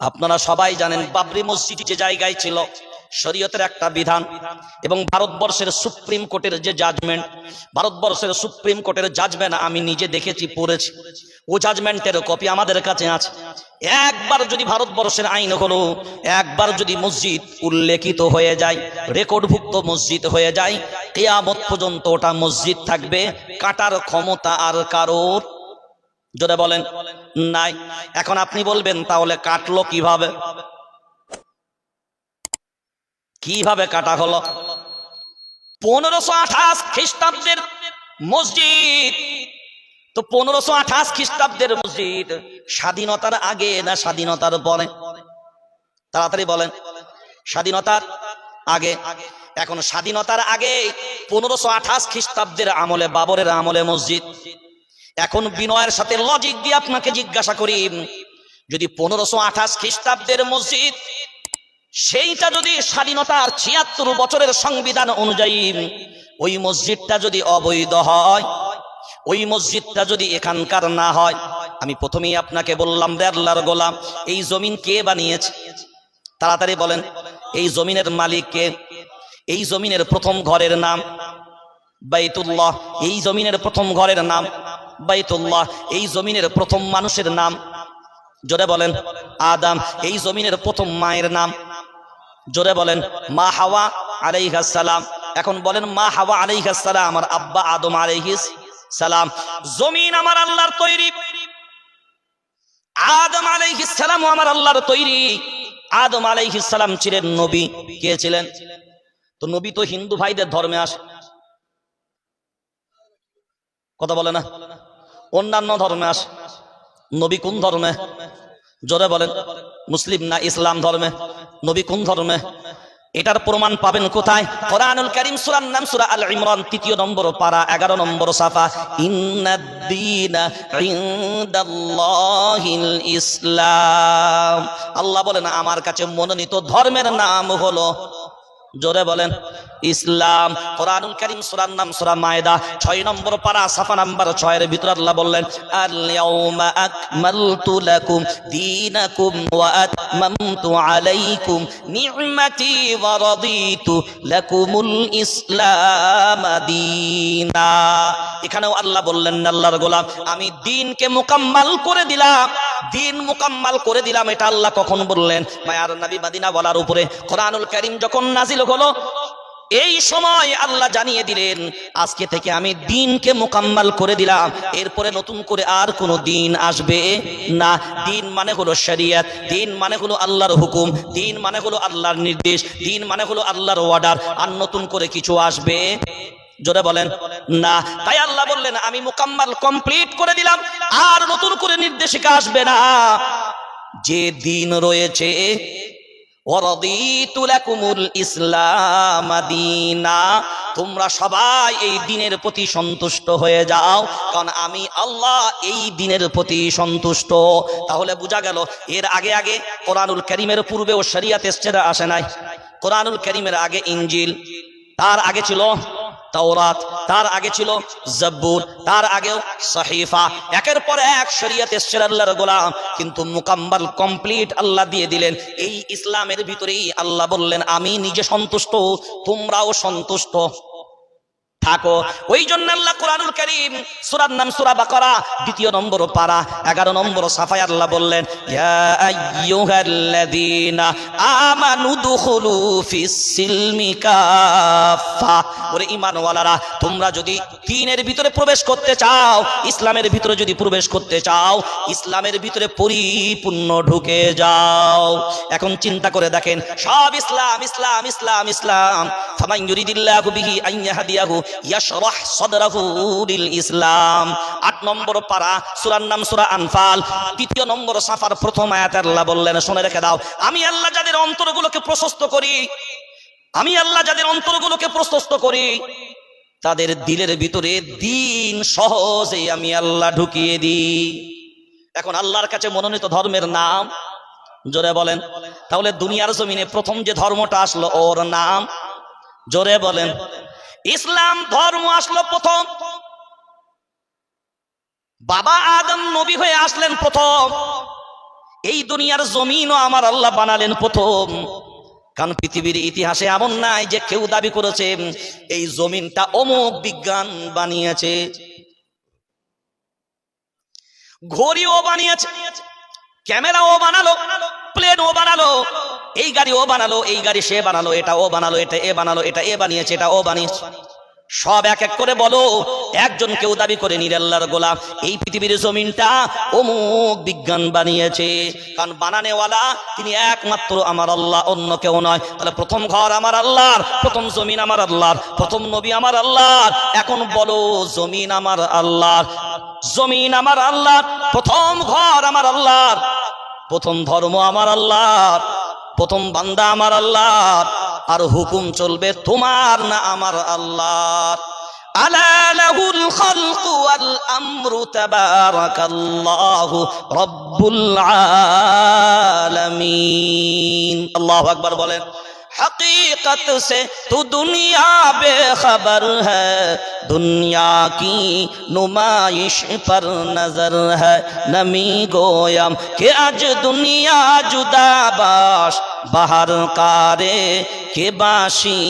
আপনারা সবাই জানেন বাবরি মসজিদ যে জায়গায় ছিল, শরীয়তের একটা বিধান এবং ভারতবর্ষের সুপ্রিম কোর্টের যে জাজমেন্ট, ভারতবর্ষের সুপ্রিম কোর্টের জাজমেন্ট আমি নিজে দেখেছি, পড়েছি। ও জাজমেন্টের কপি আমাদের কাছে আছে। একবার যদি ভারতবর্ষের আইন হলো, একবার যদি মসজিদ উল্লেখিত হয়ে যায়, রেকর্ডভুক্ত মসজিদ হয়ে যায়, কিয়ামত পর্যন্ত ওটা মসজিদ থাকবে, কাটার ক্ষমতা আর কারোর, জোরে বলেন, নাই। এখন আপনি বলবেন তাহলে কাটলো কিভাবে? কিভাবে কাটা হলো? 1528 খ্রিস্টাব্দের মসজিদ। তো 1528 খ্রিস্টাব্দের মসজিদ স্বাধীনতার আগে না স্বাধীনতার পরে? তাড়াতাড়ি বলেন। স্বাধীনতার আগে। এখন স্বাধীনতার আগে 1528 খ্রিস্টাব্দের আমলে, বাবরের আমলে মসজিদ। এখন বিনয়ের সাথে লজিক দিয়ে আপনাকে জিজ্ঞাসা করি, যদি 1528 খ্রিস্টাব্দের মসজিদ, সেইটা যদি স্বাধীনতার ৭৬ বছরের সংবিধান অনুযায়ী ওই মসজিদটা যদি অবৈধ হয়, ওই মসজিদটা যদি এখানকার না হয়, আমি প্রথমেই আপনাকে বললাম রে আল্লাহর গোলাম, এই জমিন কে বানিয়েছে? তাড়াতাড়ি বলেন। এই জমিনের মালিক কে? এই জমিনের প্রথম ঘরের নাম বাইতুল্লাহ। এই জমিনের প্রথম ঘরের নাম বাইতুল্লাহ। এই জমিনের প্রথম মানুষের নাম, জোরে বলেন, আদম। এই জমিনের প্রথম মায়ের নাম, জোরে বলেন, মা হাওয়া আলাইহিস সালাম। এখন বলেন, মা হাওয়া আলাইহিস সালাম আর আব্বা আদম আলাইহিস সালাম। জমিন আমার আল্লাহর তৈরি, আদম আলাইহিস সালাম আমার আল্লাহর তৈরি। আদম আলাইহিস সালাম ছিলেন নবী। কে ছিলেন? তো নবী তো হিন্দু ভাইদের ধর্মে আসে, কথা বলে না, অন্যান্য ধর্মে আসে। নবী কোন ধর্মে? জোরে বলেন। মুসলিম না ইসলাম ধর্মে? নবী কোন ধর্মে? এটার প্রমাণ পাবেন কোথায়? কোরআনুল কারীম, সূরার নাম সূরা আল ইমরান, ৩য় নম্বর পারা, ১১ নম্বর সাফা। ইন্নাদ-দীনা ইনদাল্লাহিল ইসলাম। আল্লাহ বলেন আমার কাছে মনোনীত ধর্মের নাম হলো, জোরে বলেন, ইসলাম। কোরআনুল কারীম সূরার নাম সূরা মায়দা, ৬ নম্বর পারা, সাফা নাম্বার ৬ এর ভিতর আল্লাহ বললেন, আল ইয়াউমা আকমালতু লাকুম দীনাকুম ওয়া আতমামতু আলাইকুম নি'মাতি ওয়া রাদিতু লাকুমুল ইসলাম দীনা। এখানেও আল্লাহ বললেন, আল্লাহর গোলাম, আমি দ্বীনকে মুকাম্মাল করে দিলাম, দ্বীন মুকাম্মাল করে দিলাম। এটা আল্লাহ কখন বললেন? মায়ার নবী মদিনা বলার উপরে কোরআনুল কারীম যখন নাজিল হলো, এই সময় আল্লাহ জানিয়ে দিলেন, আজকে থেকে আমি দ্বীনকে মুকাম্মাল করে দিলাম, এরপরে নতুন করে আর কোনো দ্বীন আসবে না। দ্বীন মানে হলো শরীয়ত, দ্বীন মানে হলো আল্লাহর হুকুম, দ্বীন মানে হলো আল্লাহর নির্দেশ, দ্বীন মানে হলো আল্লাহর অর্ডার। আর নতুন করে কিছু আসবে, জোরে বলেন, না। তাই আল্লাহ বললেন আমি মুকাম্মাল, কমপ্লিট করে দিলাম, আর নতুন করে নির্দেশিকা আসবে না। যে দ্বীন রয়েছে, ওয়ারাদিতু লাকুমুল ইসলাম দীনা, তোমরা সবাই এই দ্বীনের প্রতি সন্তুষ্ট হয়ে যাও, কারণ আমি আল্লাহ এই দ্বীনের প্রতি সন্তুষ্ট। তাহলে বোঝা গেল, এর আগে আগে কোরআনুল কারীমের পূর্বেও শরীয়ত এসেছে, আসে নাই? কোরআনুল কারীমের আগে ইনজিল, তার আগে ছিল তাওরাত, তার আগে ছিল জাবুর, তার আগেও সহিফা। একের পর এক শরীয়ত এসেছে আল্লাহর গোলাম, কিন্তু মুকাম্মাল, কমপ্লিট আল্লাহ দিয়ে দিলেন। এই ইসলামের ভিতরেই আল্লাহ বললেন আমি নিজে সন্তুষ্ট, তোমরাও সন্তুষ্ট থাকো। ওই জন্য আল্লাহ কোরআনুল কারীম, সূরার নাম সূরা বাকারা, ২য় নম্বর পারা, ১১ নম্বর সাফায় আল্লাহ বললেন, ইয়া আইয়ুহাল্লাযীনা আমানু দুখুলু ফিস সিলমি কাফা। ওরে ঈমানওয়ালারা, তোমরা যদি দ্বীনের ভিতরে প্রবেশ করতে চাও, ইসলামের ভিতরে যদি প্রবেশ করতে চাও, ইসলামের ভিতরে পরিপূর্ণ ঢুকে যাও। এখন চিন্তা করে দেখেন, সব ইসলাম ইসলাম ইসলাম ইসলাম। ফামান ইউরিদিল্লাহু বিহি আন ইয়াহদিয়াহু ইয়াশরাহ সাদরাহু লিল ইসলাম। ৮ নম্বর পারা, সূরার নাম সূরা আনফাল, ৩য় নম্বর সাফার প্রথম আয়াতে আল্লাহ বললেন, শুনে রেখে দাও, আমি আল্লাহ যাদের অন্তরগুলোকে প্রশস্ত করি, আমি আল্লাহ যাদের অন্তরগুলোকে প্রশস্ত করি, তাদের দিলের ভিতরে দ্বীন সহজে আমি আল্লাহ ঢুকিয়ে দিই। এখন আল্লাহর কাছে মনোনীত ধর্মের নাম, জোরে বলেন। তাহলে দুনিয়ার জমিনে প্রথম যে ধর্মটা আসলো, ওর নাম, জোরে বলেন, ইসলাম ধর্ম আসলো প্রথম। বাবা আদম নবী হয়ে আসলেন প্রথম। এই দুনিয়ার জমিনও আমার আল্লাহ বানালেন প্রথম। কারণ পৃথিবীর ইতিহাসে এমন নাই যে কেউ দাবি করেছে এই জমিনটা অমুক বিজ্ঞান বানিয়েছে। ঘড়িও বানিয়েছে, ক্যামেরাও বানালো, প্লেনও বানালো, এই গাড়িও বানালো, এই গাড়ি সে বানালো, এটা ও বানালো, এটা এ বানালো, এটা এ বানিয়েছে, এটা ও বানিয়েছে। সব এক এক করে বলো, একজন কেউ দাবি করে নির আল্লাহর গোলাম এই পৃথিবীর জমিনটা অমুক বিজ্ঞান বানিয়েছে। কারণ বানানেওয়ালা তিনি একমাত্র আমার আল্লাহ, অন্য কেউ নয়। তাহলে প্রথম ঘর আমার আল্লাহর, প্রথম জমিন আমার আল্লাহর, প্রথম নবী আমার আল্লাহর। এখন বলো জমিন আমার আল্লাহর, জমিন আমার আল্লাহর, প্রথম ঘর আমার আল্লাহর, প্রথম ধর্ম আমার আল্লাহর, প্রথম বান্দা আমার আল্লাহর, আর হুকুম চলবে তোমার না আমার আল্লাহর। আলা লাহুল খালকু ওয়াল আমরু তাবারাকাল্লাহু রাব্বুল আলামিন। আল্লাহু আকবার বলেন। हकीकत से तू दुनिया बेखबर है, दुनिया की नुमाइश पर नजर है, नमी गोयम के आज दुनिया जुदा बाश, बाहर कारे के बाशी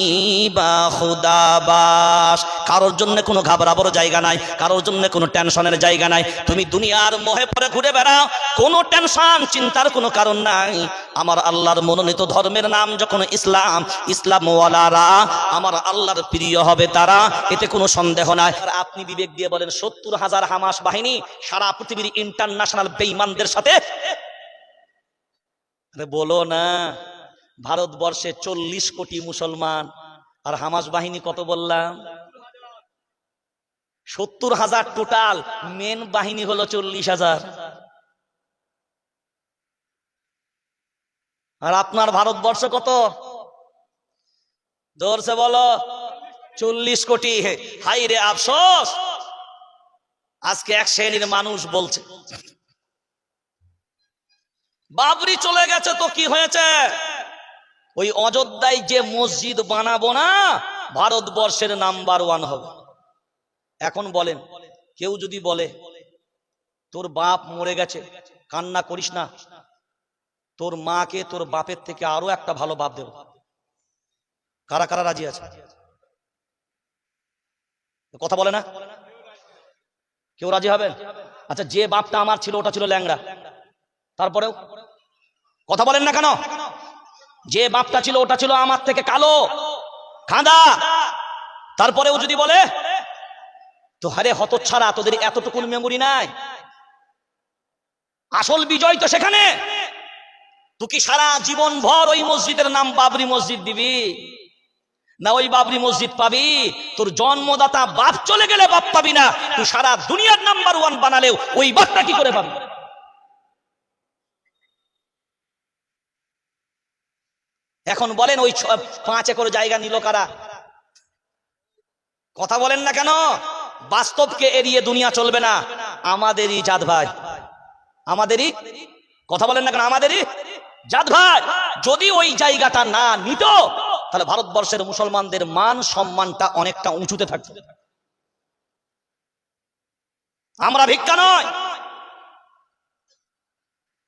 बा खुदा बाश। কারোর জন্য কোনো ঘাবড়াবার জায়গা নাই, কারোর জন্য কোনো টেনশনের জায়গা নাই। তুমি দুনিয়ার মোহে পড়ে ঘুরে বেড়াও, কোনো টেনশন চিন্তার কোনো কারণ নাই। আমার আল্লাহর মনোনীত ধর্মের নাম যখন ইসলাম, ইসলামওয়ালারা আমার আল্লাহর প্রিয় হবে তারা, এতে কোনো সন্দেহ নাই। আর আপনি বিবেক দিয়ে বলেন ৭০,০০০ হামাস বাহিনী সারা পৃথিবীর ইন্টারন্যাশনাল বেঈমানদের সাথে, বলো না ভারতবর্ষে ৪০ কোটি মুসলমান আর হামাস বাহিনী কত বললাম? ৭০,০০০ টোটাল, মেন বাহিনী হলো ৪০,০০০। আর আপনার ভারতবর্ষ কত জোরসে বলো? ৪০ কোটি। হাই রে আফসোস, আজকে এক শ্রেণীর মানুষ বলছে বাবরি চলে গেছে তো কি হয়েছে, ওই অযোধ্যায় যে মসজিদ বানাবো না ভারতবর্ষের নাম্বার 1 হবে। এখন বলেন, কেউ যদি বলে তোর বাপ মরে গেছে, কান্না করিস না, তোর মাকে তোর বাপের থেকে আরো একটা ভালো বাপ দেব, কারা কারা রাজি আছে? কথা বলে না কেউ? রাজি হবেন? আচ্ছা, যে বাপটা আমার ছিল ওটা ছিল ল্যাংড়া, তারপরেও কথা বলেন না কেন? যে বাপটা ছিল ওটা ছিল আমার থেকে কালো খাঁদা, তারপরেও যদি বলে তো হারে হতচ্ছাড়া, তোদের এতটুকু মেমোরি নাই? আসল বিজয় তো সেখানে। তুই কি সারা জীবন ভর ওই মসজিদের নাম বাবরি মসজিদ দিবি? না ওই বাবরি মসজিদ পাবি? তোর জন্মদাতা বাপ চলে গেলে বাপ পাবি না, তুই সারা দুনিয়ার নাম্বার 1 বানালেও ওই বাপটা কি করে পাবি? এখন বলেন ওই 5 একর জায়গা নিল কারা? কথা বলেন না কেন? বাস্তবকে এড়িয়ে দুনিয়া চলবে না। আমাদেরই জাত ভাই, আমাদেরই, কথা বলেন না কেন? আমাদেরই জাত ভাই। যদি ওই জায়গাটা না নিত তাহলে ভারতবর্ষের মুসলমানদের মান সম্মানটা অনেকটা উঁচুতে থাকত। আমরা ভিক্ষা নয়,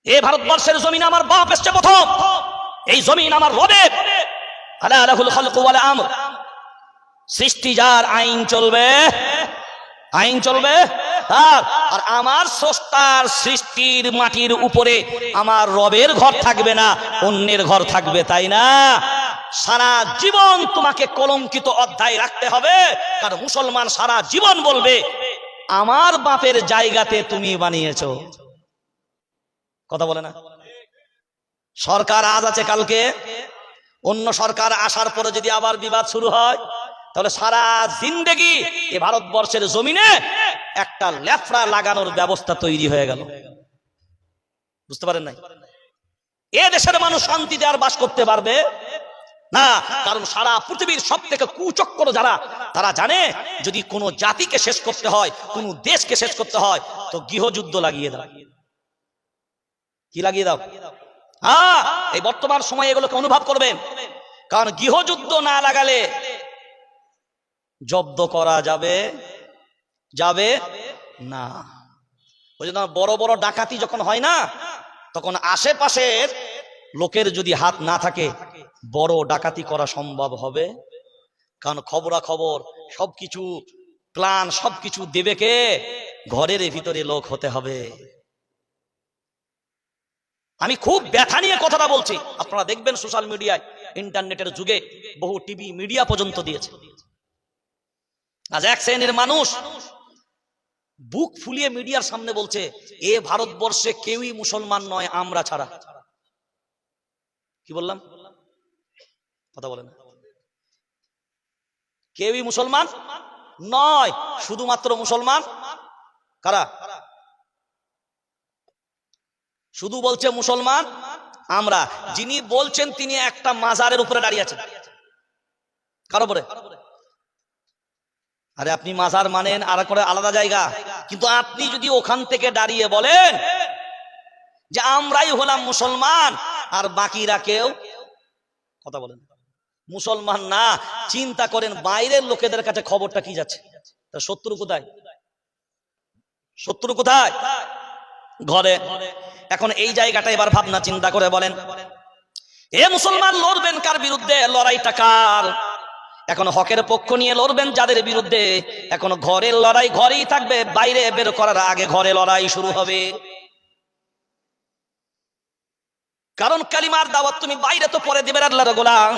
এই ভারতবর্ষের জমিন আমার বাপ এসছে প্রথম, এই জমিন আমার রবের। আলা লাহুল খালকু ওয়াল আমর, সৃষ্টি যার, আইন চলবে, আইন চলবে তার। আর আমার স্রষ্টার সৃষ্টির মাটির উপরে আমার রবের ঘর থাকবে না, অন্যের ঘর থাকবে, তাই না? সারা জীবন তোমাকে কলঙ্কিত অধ্যায় রাখতে হবে, কারণ মুসলমান সারা জীবন বলবে আমার বাপের জায়গাতে তুমি বানিয়েছো। কথা বলে না? সরকার আজ আছে, কালকে অন্য সরকার আসার পরে যদি আবার বিবাদ শুরু হয় তাহলে সারা জিন্দেগি এ ভারতবর্ষের জমিনে একটা লেফড়া লাগানোর ব্যবস্থা তৈরি হয়ে গেল। বুঝতে পারেন নাই? এ দেশের মানুষ শান্তিতে আর বাস করতে পারবে না, কারণ সারা পৃথিবীর সব থেকে কুচক্র যারা, তারা জানে যদি কোনো জাতিকে শেষ করতে হয়, কোনো দেশকে শেষ করতে হয় তো গৃহযুদ্ধ লাগিয়ে দাও। কি লাগিয়ে দাও? হ্যাঁ, এই বর্তমান সময়ে এগুলোকে অনুভব করবেন, কারণ গৃহযুদ্ধ না লাগালে জব্দ করা যাবে যাবে না। ওই জন্য বড় বড় ডাকাতি যখন হয় না, তখন আশেপাশের লোকের যদি হাত না থাকে বড় ডাকাতি করা সম্ভব হবে, কারণ খবরাখবর সবকিছু প্ল্যান সবকিছু দেবে কে? ঘরের ভিতরে লোক হতে হবে। আমি খুব ব্যথা নিয়ে কথাটা বলছি। আপনারা দেখবেন সোশ্যাল মিডিয়ায়, ইন্টারনেটের যুগে বহু টিভি মিডিয়া পর্যন্ত দিয়েছে। আজ এক শ্রেণীর মানুষ বুক ফুলিয়ে মিডিয়ার সামনে বলছে, এ ভারতবর্ষে কেউই মুসলমান নয় আমরা ছাড়া। কি বললাম? কথা বলেন। কেউই মুসলমান নয়, শুধুমাত্র মুসলমান কারা? শুধু বলছে মুসলমান আমরা। যিনি বলছেন তিনি একটা মাজারের উপরে দাঁড়িয়ে আছেন। কার উপরে? আরে আপনি মাজার মানেন আর করে আলাদা জায়গা, কিন্তু আপনি যদি ওখান থেকে দাঁড়িয়ে বলেন যে আমরাই হলাম মুসলমান আর বাকিরা কেউ, কথা বলেন, মুসলমান না। চিন্তা করেন বাইরের লোকেদের কাছে খবরটা কি যাচ্ছে। শত্রু কোথায়? শত্রু কোথায়? ঘরে। এখন এই জায়গাটা এবার ভাবনা চিন্তা করে বলেন, এ মুসলমান লড়বেন কার বিরুদ্ধে? লড়াইটা কার? এখন হকের পক্ষ নিয়ে লড়বেন যাদের বিরুদ্ধে। এখন ঘরের লড়াই ঘরেই থাকবে, বাইরে বের করার আগে ঘরে লড়াই শুরু হবে। কারণ কালিমার দাওয়াত তুমি বাইরে তো পরে দিবে আল্লাহর গোলাম,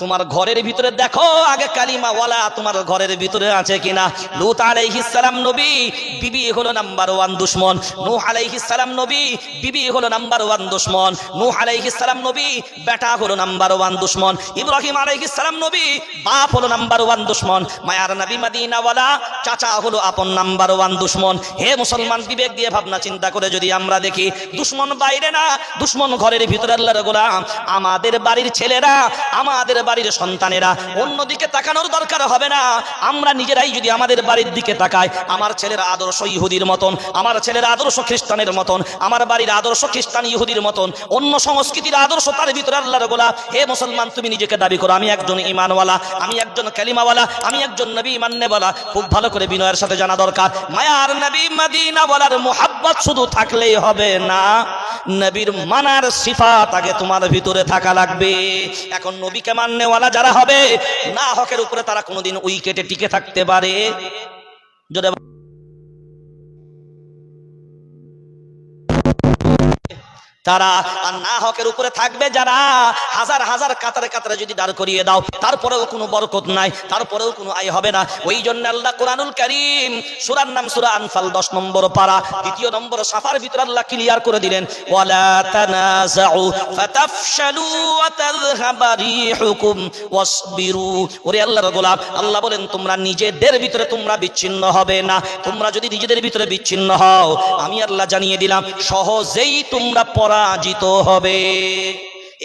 তোমার ঘরের ভিতরে দেখো আগে কালিমা ওয়ালা তোমার ঘরের ভিতরে আছে কিনা। লূত আলাইহিস সালাম নবী, বিবি হলো নাম্বার 1 দুশমন। নূহ আলাইহিস সালাম নবী, বিবি হলো নাম্বার 1 দুশমন। নূহ আলাইহিস সালাম নবী, বেটা হলো নাম্বার 1 দুশমন। ইব্রাহিম আলাইহিস সালাম নবী, বাপ হলো নাম্বার 1 দুশমন। মায়ার নবী মদিনা ওয়ালা চাচা হলো আপন নাম্বার 1 দুশমন। হে মুসলমান, বিবেক দিয়ে ভাবনা চিন্তা করে যদি আমরা দেখি, দুশমন বাইরে না, দুশমন ঘরের ভিতরে। আল্লাহর গোলাম, আমাদের বাড়ির ছেলেরা, আমাদের বাড়ির সন্তানেরা অন্যদিকে তাকানোর দরকার হবে না। আমরা নিজেরাই যদি আমাদের বাড়ির দিকে তাকাই, আমার ছেলের আদর্শ ইহুদির মতন, আমার ছেলের আদর্শ খ্রিস্টানের মতন, আমার বাড়ির আদর্শ খ্রিস্টান ইহুদির মতন, অন্য সংস্কৃতির আদর্শ তার ভিতরে। আল্লাহর গোলাম, হে মুসলমান, তুমি নিজেকে দাবি করো আমি একজন ঈমানওয়ালা, আমি একজন কালিমাওয়ালা, আমি একজন নবী মান্যওয়ালা। খুব ভালো করে বিনয়ের সাথে জানা দরকার, মায়ার নবী মদিনাওয়ালার মুহাব্বত শুধু থাকলেই হবে না, নবীর মানার সিফাত আগে তোমার ভিতরে থাকা লাগবে। এখন নবীকে মান্যওয়ালা যারা হবে না, হকের উপরে তারা কোনোদিন উইকেটে টিকে থাকতে পারে? যদি তারা আর না হকের উপরে থাকবে যারা, হাজার হাজার কাতারে কাতারে যদি দাঁড় করিয়ে দাও তারপরেও কোনো বরকত নাই, তারপরেও কোনো আয় হবে না। ওই জন্য আল্লাহ কোরআনুল কারীম, সূরার নাম সূরা আনফাল 10 নম্বর পারা 2 নম্বর সাফার ভিতরে আল্লাহ ক্লিয়ার করে দিলেন, ওয়ালা তানাযাউ ফাতাফশালু ওয়া তাযহাবা রিহুকুম ওয়াসবিরু। ওরে আল্লাহর গোলাম, আল্লাহ বলেন তোমরা নিজেদের ভিতরে তোমরা বিচ্ছিন্ন হবে না। তোমরা যদি নিজেদের ভিতরে বিচ্ছিন্ন হও, আমি আল্লাহ জানিয়ে দিলাম সহজেই তোমরা পরাজিত হবে।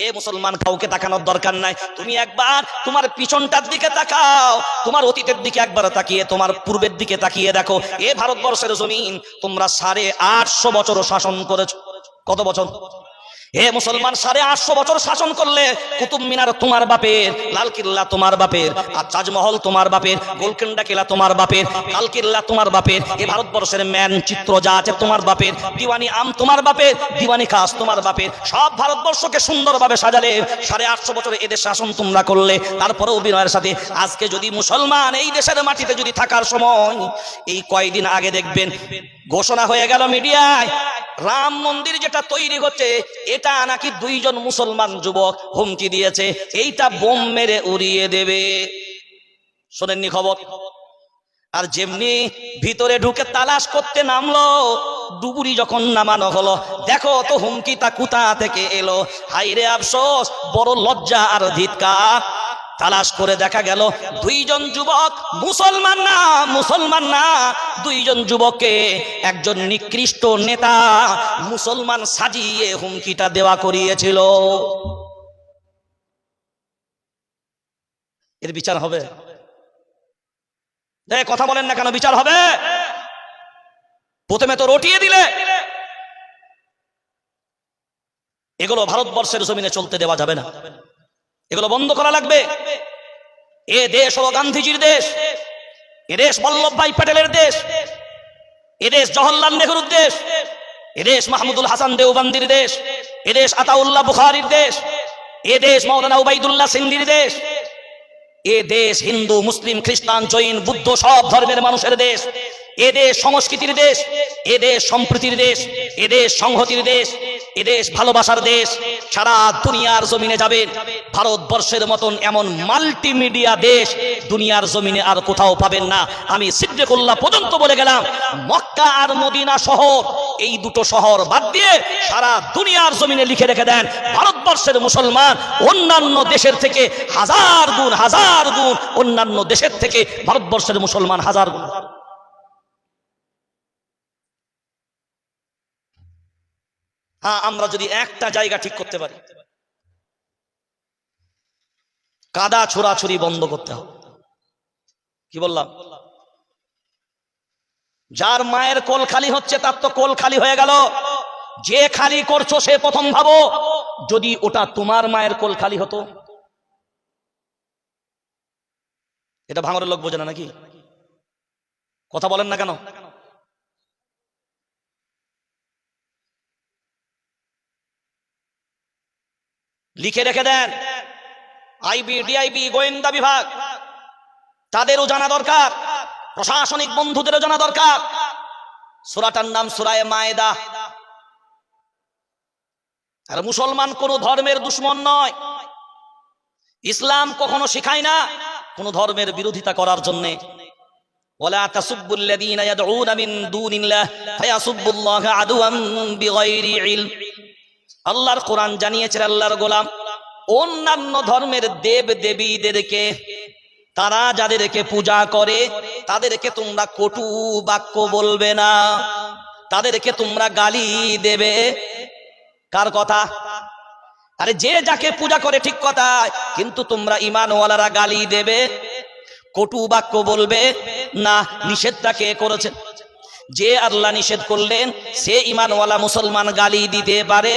এ মুসলমান, কাউকে তাকানোর দরকার নাই। তুমি একবার তোমার পিছনটার দিকে তাকাও, তোমার অতীতের দিকে একবার তাকিয়ে তোমার পূর্বের দিকে তাকিয়ে দেখো। এ ভারতবর্ষের জমিন তোমরা 850 বছর শাসন করেছো। কত বছর? হে মুসলমান, 850 বছর শাসন করলে কুতুব মিনার তোমার বাপের, লাল কিল্লা তোমার বাপের, আর তাজমহল তোমার বাপের, গোলকেন্ডা কিলা তোমার বাপের, লাল কিল্লা তোমার বাপের, এই ভারতবর্ষের মানচিত্র যা আছে তোমার বাপের, দিওয়ানি আম তোমার বাপের, দিওয়ানি খাস তোমার বাপের। সব ভারতবর্ষকে সুন্দরভাবে সাজালে 850 বছর এদের শাসন তোমরা করলে। তারপরেও বিনয়ের সাথে আজকে যদি মুসলমান এই দেশের মাটিতে যদি থাকার সময়, এই কয়েকদিন আগে দেখবেন ঘোষণা হয়ে গেল মিডিয়ায়, রাম মন্দির যেটা তৈরি হচ্ছে এটা নাকি 2 জন মুসলমান যুবক হুমকি দিয়েছে এইটা বোম মেরে উড়িয়ে দেবে। শোনেননি খবর? আর যেমনি ভিতরে ঢুকে তালাশ করতে নামলো, ডুবুরি যখন নামানো হলো, দেখো তো হুমকিটা কোথা থেকে এলো। হায়রে আফসোস, বড় লজ্জা আর ধিক্কার। তালাশ করে দেখা গেল 2 জন যুবক, মুসলমান না, মুসলমান না, 2 জন যুবককে একজন নিকৃষ্ট নেতা মুসলমান সাজিয়ে হুমকিটা দেওয়া করিয়েছিল। এর বিচার হবে? কথা বলেন না কেন? বিচার হবে? প্রথমে তো রটিয়ে দিলে। এগুলো ভারতবর্ষের জমিনে চলতে দেওয়া যাবে না, এগুলো বন্ধ করা লাগবে। এ দেশ হলো গান্ধীজির দেশ, এ দেশ বল্লভ ভাই প্যাটেলের দেশ, এ দেশ জওহরলাল নেহরুর দেশ, এদেশ মাহমুদুল হাসান দেওবন্দির দেশ, এদেশ আতাউল্লাহ বুখারীর দেশ, এদেশ মাওলানা উবাইদুল্লাহ সিন্ধির দেশ, এ দেশ হিন্দু মুসলিম খ্রিস্টান জৈন বুদ্ধ সব ধর্মের মানুষের দেশ। এদেশ সংস্কৃতির দেশ, এদেশ সম্প্রীতির দেশ, এদেশ সংহতির দেশ, এদেশ ভালোবাসার দেশ। সারা দুনিয়ার জমিনে যাবেন, ভারতবর্ষের মতন এমন মাল্টিমিডিয়া দেশ দুনিয়ার জমিনে আর কোথাও পাবেন না। আমি সিদ্দিকুল্লাহ পর্যন্ত বলে গেলাম, মক্কা আর মদিনা শহর, এই দুটো শহর বাদ দিয়ে সারা দুনিয়ার জমিনে লিখে রেখে দেন, ভারতবর্ষের মুসলমান অন্যান্য দেশের থেকে হাজার গুণ অন্যান্য দেশের থেকে ভারতবর্ষের মুসলমান হাজার গুণ। হ্যাঁ, আমরা যদি একটা জায়গা ঠিক করতে পারি, কাদা ছোড়াছুরি বন্ধ করতে হবে। কি বললাম? যার মায়ের কোল খালি হচ্ছে তার তো কোল খালি হয়ে গেল। যে খালি করছো সে প্রথম ভাবো, যদি ওটা তোমার মায়ের কোল খালি হতো। এটা ভাঙরের লোক বোঝে না নাকি? কথা বলেন না কেন? লিখে রেখে দেন, আইবি ডিআইবি গোয়েন্দা বিভাগ তাদেরও জানা দরকার, প্রশাসনিক বন্ধুদেরও জানা দরকার। সূরাটার নাম সূরায়ে মায়েদা। আর মুসলমান কোন ধর্মের দুশমন নয়। ইসলাম কখনো শেখায় না কোন ধর্মের বিরোধিতা করার জন্য। ওয়ালা তাসুব্বুল্লাযীনা ইয়াদউনা মিন দুনিল্লাহ ফায়াসুব্বুল্লাহা আদুওয়ান বিগাইরি ইলম। আল্লাহর কোরআন জানিয়েছে, আল্লাহর গোলাম অন্যান্য ধর্মের দেব দেবীদেরকে, তারা যাদেরকে পূজা করে তাদেরকে তোমরা কটু বাক্য বলবে না, তাদেরকে তোমরা গালি দেবে। কার কথা? আরে যে যাকে পূজা করে ঠিক কথা, কিন্তু তোমরা ঈমানওয়ালারা গালি দেবে, কটু বাক্য বলবে না। নিষেধটা কে করেছেন? যে আল্লাহ নিষেধ করলেন সে ঈমানওয়ালা মুসলমান গালি দিতে পারে।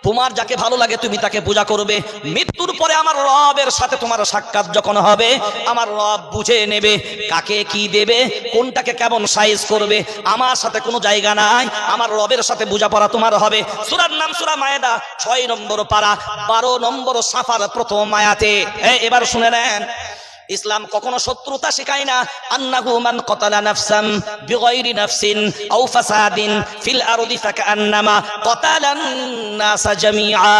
তোমার যাকে ভালো লাগে তুমি তাকে পূজা করবে। মৃত্যুর পরে আমার রবের সাথে তোমার সাক্ষাৎ যখন হবে, আমার রব বুঝে নেবে কাকে কি দেবে, কোনটাকে কেমন সাইজ করবে। আমার সাথে কোনো জায়গা নাই, আমার রবের সাথে বোঝাপড়া তোমার হবে। সূরার নাম সূরা মায়েদা, 6 নম্বর পারা, 12 নম্বর সাফার প্রথম আয়াতে। এবার শুনে নেন, ইসলাম কখনো শত্রুতা শেখায় না। আন্নাহু মান কাতালা নাফসান বিগাইরি নাফসিন আও ফাসাদিন ফিল আরদি ফাকান্নামা কাতালান নাসা জামিআ।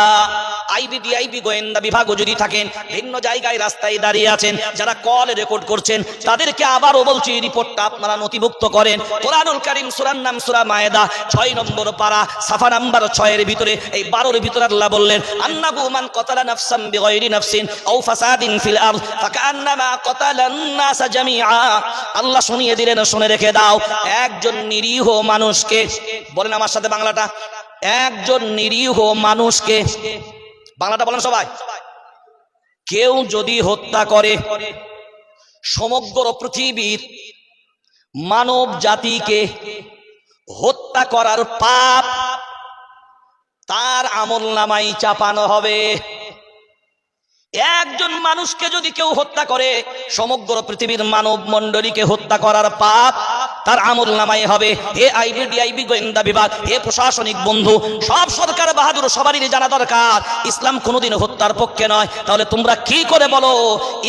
আইবি গোয়েন্দা বিভাগও যদি থাকেন, ভিন্ন জায়গায় রাস্তায় দাঁড়িয়ে আছেন, যারা কল রেকর্ড করছেন, তাদেরকে আবারও বলছি রিপোর্টটা আপনারা নথিভুক্ত করেন। কোরআনুল কারীম সূরার নাম সূরা মায়েদা, 6 নম্বর পারা, সাফা নাম্বার 6 এর ভিতরে, এই 12 এর ভিতরে আল্লাহ বললেন, আন্নাহু মান কাতালা নাফসান বিগাইরি নাফসিন আও ফাসাদিন ফিল আরদ ফাকান্নামা কাতালান নাসা জামিআ। আল্লাহ শুনিয়ে দিলেন, শুনে রেখে দাও, একজন নিরীহ মানুষকে, বলেন আমার সাথে বাংলাটা, একজন নিরীহ মানুষকে, বাংলাটা বলেন সবাই, কেউ যদি হত্যা করে, সমগ্র পৃথিবীর মানব জাতিকে হত্যা করার পাপ তার আমলনামায় চাপানো হবে। একজন মানুষকে যদি কেউ হত্যা করে, সমগ্র পৃথিবীর মানব মণ্ডলীকে হত্যা করার পাপ তার আমলনামায় হবে। হে আইবি ডিআইবি গোয়েন্দা বিভাগ, হে প্রশাসনিক বন্ধু, সব সরকার বাহাদুর সবারই জানা দরকার, ইসলাম কোনোদিন হত্যার পক্ষে নয়। তাহলে তোমরা কি করে বলো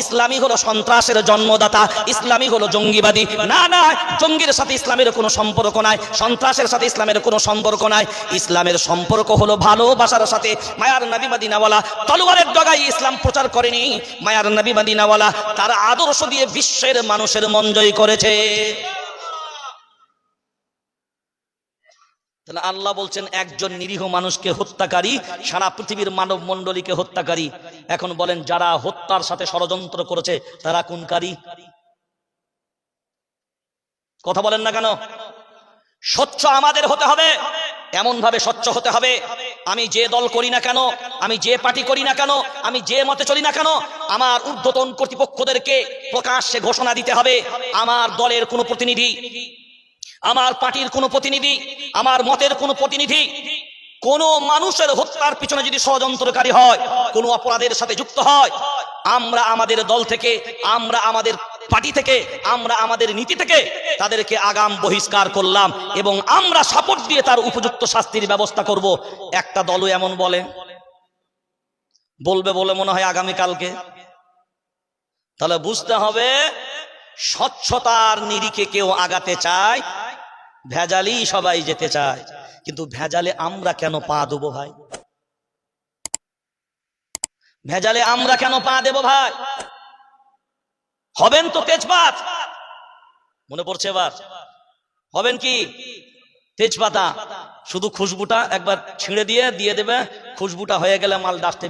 ইসলামই হলো সন্ত্রাসের জন্মদাতা, ইসলামই হলো জঙ্গিবাদী? না না, জঙ্গির সাথে ইসলামের কোনো সম্পর্ক নাই, সন্ত্রাসের সাথে ইসলামের কোনো সম্পর্ক নাই। ইসলামের সম্পর্ক হলো ভালোবাসার সাথে। মায়ার নবী মদিনাওয়ালা তলোয়ারের ডগায় ইসলাম প্রচার করেনি, মায়ার নবী মদিনাওয়ালা তার আদর্শ দিয়ে বিশ্বের মানুষের মন জয় করেছে। তাহলে আল্লাহ বলছেন একজন নিরীহ মানুষকে হত্যাকারী, সারা পৃথিবীর মানব মণ্ডলীকে হত্যাকারী। এখন বলেন, যারা হত্যার সাথে ষড়যন্ত্র করেছে তারা কোনকারী? কথা বলেন না কেন? স্বচ্ছ আমাদের হতে হবে, এমন ভাবে স্বচ্ছ হতে হবে, আমি যে দল করি না কেন, আমি যে পার্টি করি না কেন, আমি যে মতে চলি না কেন, আমার ঊর্ধ্বতন কর্তৃপক্ষদেরকে প্রকাশ্যে ঘোষণা দিতে হবে, আমার দলের কোনো প্রতিনিধি, আমার পার্টির কোনো প্রতিনিধি, আমার মতের কোনো প্রতিনিধি কোন মানুষের হত্যার পিছনে যদি ষড়যন্ত্রকারী হয়, কোন অপরাধের সাথে যুক্ত হয়, আমরা আমাদের দল থেকে, আমরা আমাদের পার্টি থেকে, আমরা আমাদের নীতি থেকে তাদেরকে আগাম বহিষ্কার করলাম এবং আমরা সাপোর্ট দিয়ে তার উপযুক্ত শাস্তির ব্যবস্থা করব। একটা দলও এমন বলবে বলে মনে হয় আগামীকালকে। তাহলে বুঝতে হবে স্বচ্ছতার নিরিখে কেউ আগাতে চায়, ভেজালি সবাই যেতে চায়, কিন্তু ভেজালে আমরা কেন পা দেবো ভাই? ভেজালে আমরা কেন পা দেব ভাই? হবেন তো তেজপাত, মনে পড়ছে এবার? হবেন কি তেজপাতা, শুধু খুশবুটা একবার ছিঁড়ে দিয়ে দেবে, খুশবুটা হয়ে গেলে মাল ডাস্টে